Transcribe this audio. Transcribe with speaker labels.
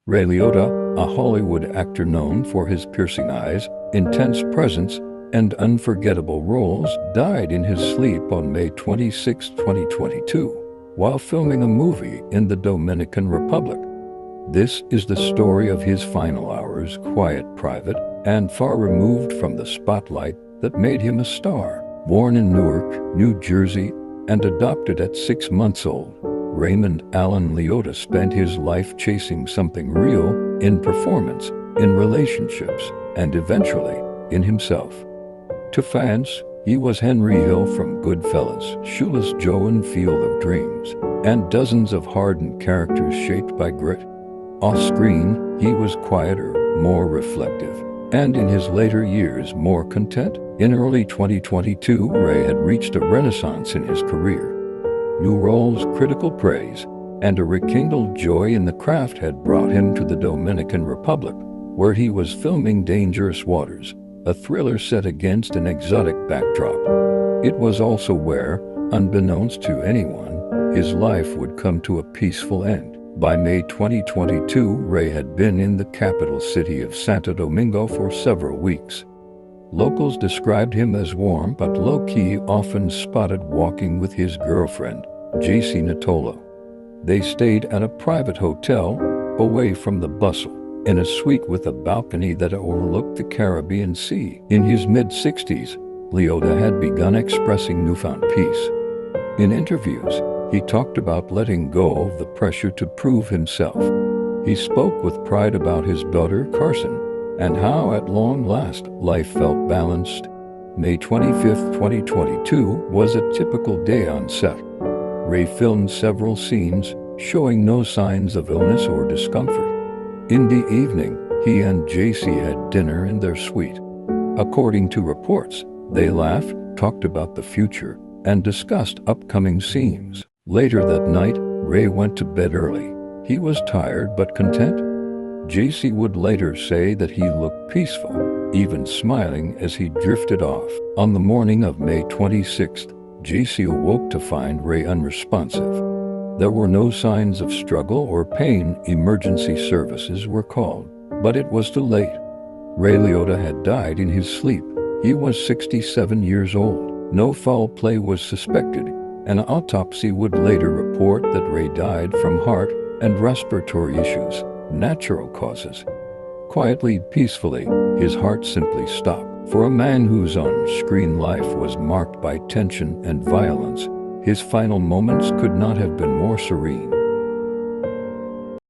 Speaker 1: Ray Liotta, a Hollywood actor known for his piercing eyes, intense presence, and unforgettable roles, died in his sleep on May 26, 2022, while filming a movie in the Dominican Republic. This is the story of his final hours, quiet, private, and far removed from the spotlight that made him a star. Born in Newark, New Jersey, and adopted at 6 months old, Raymond Allen Liotta spent his life chasing something real in performance, in relationships, and eventually in himself. To fans, he was Henry Hill from Goodfellas, Shoeless Joe in Field of Dreams, and dozens of hardened characters shaped by grit. Off-screen, he was quieter, more reflective, and in his later years more content. In early 2022, Ray had reached a renaissance in his career. New roles, critical praise, and a rekindled joy in the craft had brought him to the Dominican Republic, where he was filming Dangerous Waters, a thriller set against an exotic backdrop. It was also where, unbeknownst to anyone, his life would come to a peaceful end. By May 2022, Ray had been in the capital city of Santo Domingo for several weeks. Locals described him as warm but low-key, often spotted walking with his girlfriend, JC Natolo. They stayed at a private hotel, away from the bustle, in a suite with a balcony that overlooked the Caribbean Sea. In his mid-60s, Liotta had begun expressing newfound peace. In interviews, he talked about letting go of the pressure to prove himself. He spoke with pride about his daughter, Carson, and how at long last life felt balanced. May 25, 2022 was a typical day on set. Ray filmed several scenes, showing no signs of illness or discomfort. In the evening, he and JC had dinner in their suite. According to reports, they laughed, talked about the future, and discussed upcoming scenes. Later that night, Ray went to bed early. He was tired but content. JC would later say that he looked peaceful, even smiling as he drifted off. On the morning of May 26th, JC awoke to find Ray unresponsive. There were no signs of struggle or pain. Emergency services were called, but it was too late. Ray Liotta had died in his sleep. He was 67 years old. No foul play was suspected. An autopsy would later report that Ray died from heart and respiratory issues, natural causes. Quietly, peacefully, his heart simply stopped. For a man whose on-screen life was marked by tension and violence, his final moments could not have been more serene.